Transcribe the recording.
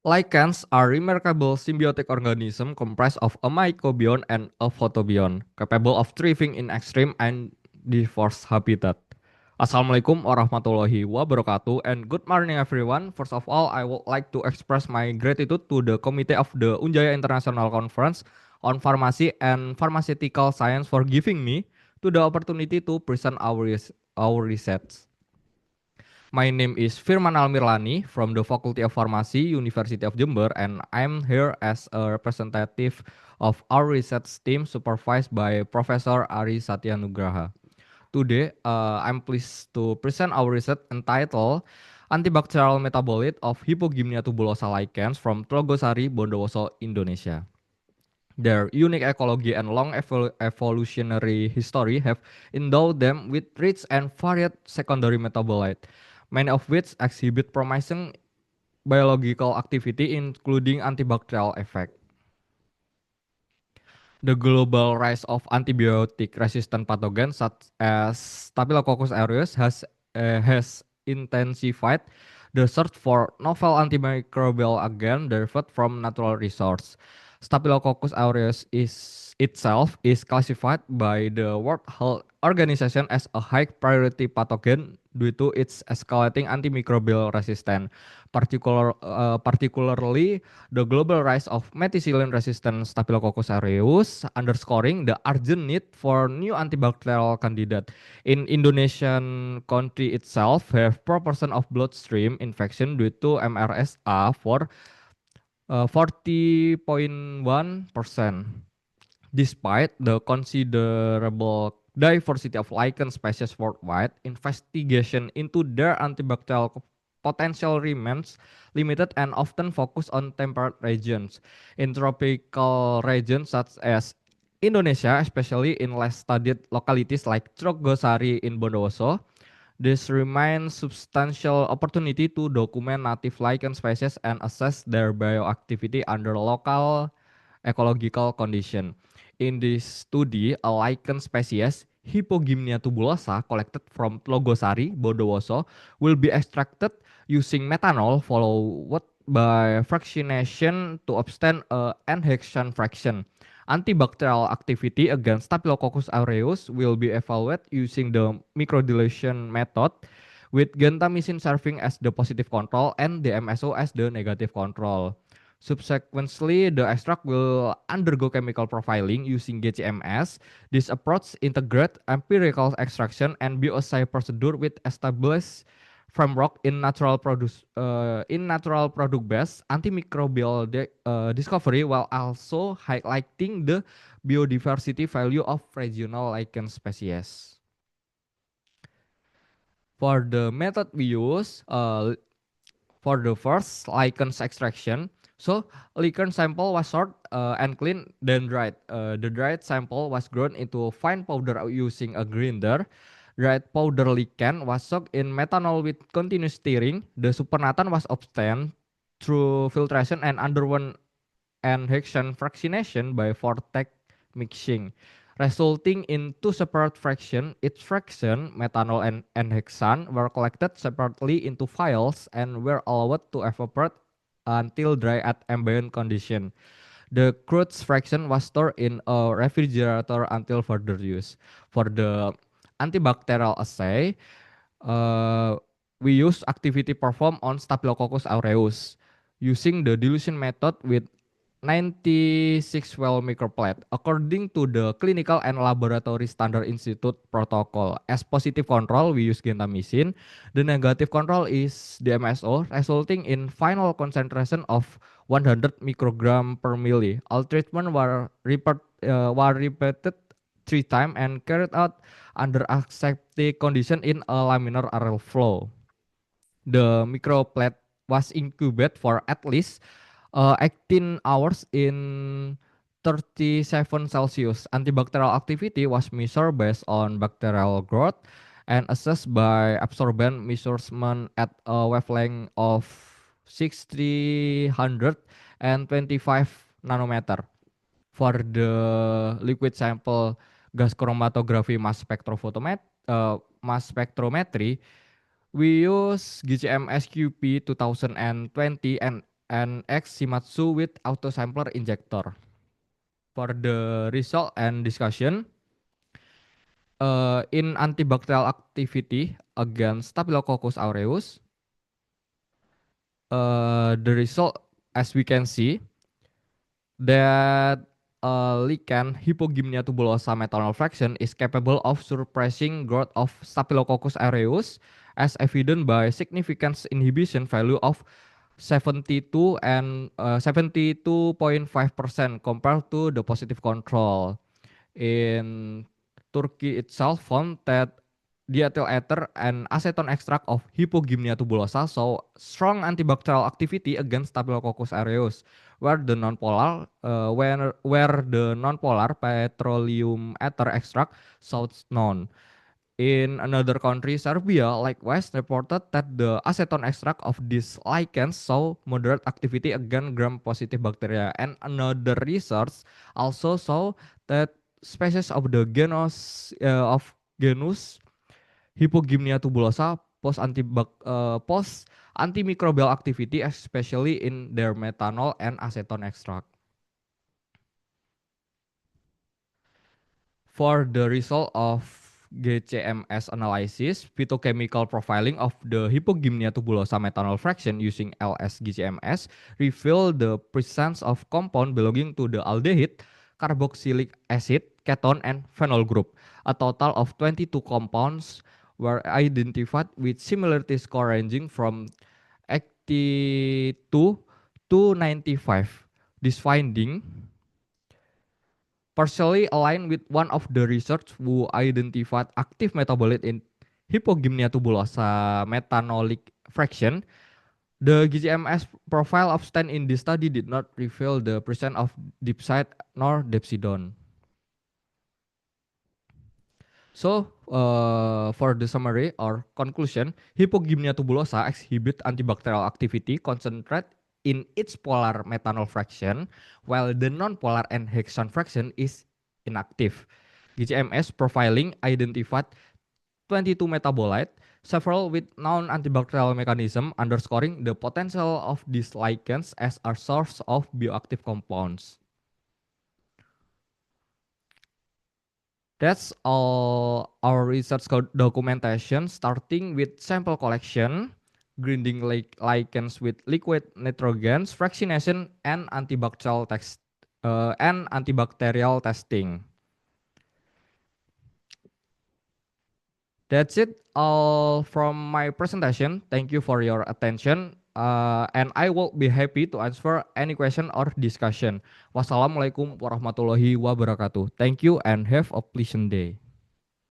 Lichens are remarkable symbiotic organisms comprised of a mycobiome and a photobiome, capable of thriving in extreme and diverse habitat. Assalamualaikum warahmatullahi wabarakatuh and good morning everyone. First of all, I would like to express my gratitude to the committee of the Unjaya International Conference on Pharmacy and Pharmaceutical Science for giving me to the opportunity to present our research. My name is Firman Almirlani from the Faculty of Pharmacy, University of Jember, and I'm here as a representative of our research team supervised by Professor Ari Satyanugraha. Today, I'm pleased to present our research entitled Antibacterial Metabolite of Hypogymnia tubulosa lichens from Tlogosari, Bondowoso, Indonesia. Their unique ecology and long evolutionary history have endowed them with rich and varied secondary metabolites, many of which exhibit promising biological activity, including antibacterial effect. The global rise of antibiotic-resistant pathogens such as Staphylococcus aureus has intensified the search for novel antimicrobial agents derived from natural resources. Staphylococcus aureus is classified by the World Health Organization as a high priority pathogen due to its escalating antimicrobial resistance, particularly the global rise of methicillin-resistant Staphylococcus aureus, underscoring the urgent need for new antibacterial candidate. In Indonesian country itself, have proportion of bloodstream infection due to MRSA for 40.1%. Despite the considerable diversity of lichen species worldwide, investigation into their antibacterial potential remains limited and often focused on temperate regions. In tropical regions such as Indonesia, especially in less studied localities like Trogosari in Bondowoso, this remains substantial opportunity to document native lichen species and assess their bioactivity under local ecological condition. In this study, a lichen species Hypogymnia tubulosa collected from Tlogosari, Bondowoso will be extracted using methanol followed by fractionation to obtain a N-hexane fraction. Antibacterial activity against Staphylococcus aureus will be evaluated using the microdeletion method with gentamicin serving as the positive control and the MSO as the negative control. Subsequently, the extract will undergo chemical profiling using GCMS. This approach integrates empirical extraction and bioassay procedure with established framework in natural product based antimicrobial discovery while also highlighting the biodiversity value of regional lichen species. For the method we use, for the first lichens extraction, so lichen sample was sorted and cleaned, then dried. The dried sample was ground into fine powder using a grinder. Dried powder lichen was soaked in methanol with continuous stirring. The supernatant was obtained through filtration and underwent N-hexane fractionation by vortex mixing, resulting in two separate fractions. Each fraction, methanol and N-hexane, were collected separately into vials and were allowed to evaporate until dry at ambient condition. The crude fraction was stored in a refrigerator until further use. For the antibacterial assay, uh, we use activity performed on Staphylococcus aureus using the dilution method with 96 well microplate according to the clinical and laboratory standard institute protocol. As positive control, we use gentamicin. The negative control is DMSO, resulting in final concentration of 100 microgram per milli. All treatment were repeated 3 times and carried out under aseptic condition in a laminar air flow. The microplate was incubated for at least 18 hours in 37 Celsius. Antibacterial activity was measured based on bacterial growth and assessed by absorbent measurement at a wavelength of 6325 nanometer. For the liquid sample gas chromatography mass spectrometry, we use GCM SQP 2020 and and X Shimatsu with autosampler injector. For the result and discussion, in antibacterial activity against Staphylococcus aureus, the result, as we can see, that lichen Hypogymnia tubulosa methanol fraction is capable of suppressing growth of Staphylococcus aureus, as evident by significant inhibition value of 72 and 72.5% compared to the positive control. In Turkey itself found that diethyl ether and acetone extract of Hypogymnia tubulosa saw strong antibacterial activity against Staphylococcus aureus, where the nonpolar petroleum ether extract showed none. In another country, Serbia, likewise reported that the acetone extract of these lichens saw moderate activity against gram-positive bacteria. And another research also saw that species of the genus Hypogymnia tubulosa post antimicrobial activity, especially in their methanol and acetone extract. For the result of GCMS analysis, phytochemical profiling of the Hypogymnia tubulosa methanol fraction using LS-GCMS reveal the presence of compound belonging to the aldehyde, carboxylic acid, ketone, and phenol group. A total of 22 compounds were identified with similarity score ranging from 82 to 95. This finding partially aligned with one of the research who identified active metabolite in Hypogymnia tubulosa methanolic fraction. The GCMS profile of stent in this study did not reveal the presence of dipside nor depsidone. So, for the summary or conclusion, Hypogymnia tubulosa exhibit antibacterial activity concentrate in its polar methanol fraction, while the non-polar and hexane fraction is inactive. GCMS profiling identified 22 metabolite, several with known antibacterial mechanism, underscoring the potential of these lichens as a source of bioactive compounds. That's all our research documentation, starting with sample collection, grinding lichens with liquid nitrogens, fractionation, and antibacterial testing. That's it all from my presentation. Thank you for your attention. And I will be happy to answer any question or discussion. Wassalamualaikum warahmatullahi wabarakatuh. Thank you and have a pleasant day.